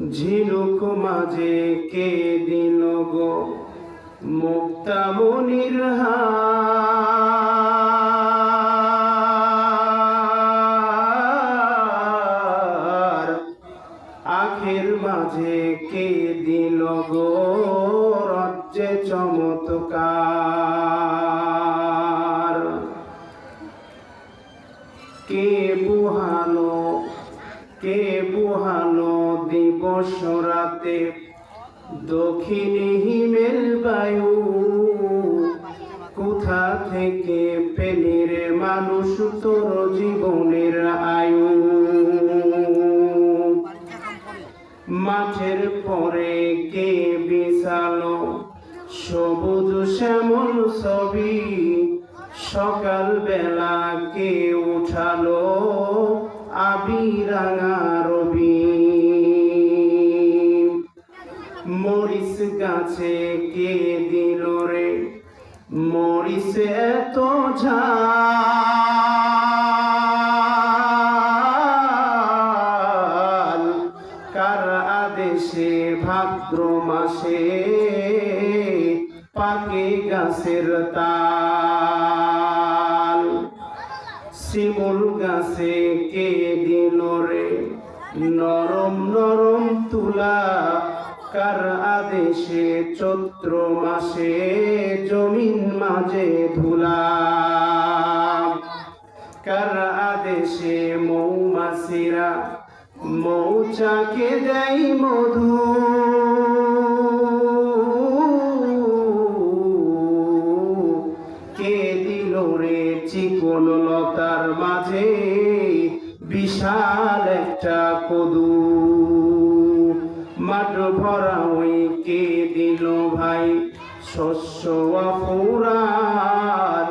ঝিনুক মাঝে কে দিল গো মুক্তামনির হার। আখের মাঝে কে দিল গো রাজ্যে চমৎকার। কে বুহালো দিবস রাতে দক্ষিণে হিমেল বায়ু। কোথা থেকে পেলি রে মানুষ তোর জীবনের আয়ু। মাঠের পরে কে বিছালো সবুজ শ্যামল ছবি। সকাল বেলা কে উঠালো আবিরাঙা রবি। মরিচ গাছে কে দিল রে মরিচ এত ঝাল। কার আদেশে ভাদ্র মাসে পাকে গাছের তাল। শিমুল গাছে কে দিল রে নরম নরম তুলা। কার আদেশে চৈত্র মাসে জমিন মাঝে ধুলা। কার আদেশে মৌমাছিরা মৌচাকে দেয় মধু। কে দিল রে চিকন লতার মাঝে বিশাল একটা কদু। মাঠ ভরা ওই কে দিল ভাই শস্য অফুরান।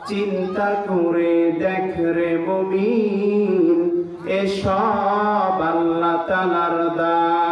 চিন্তা করে দেখ রে মুমিন এসব আল্লাহ তাআলার দান।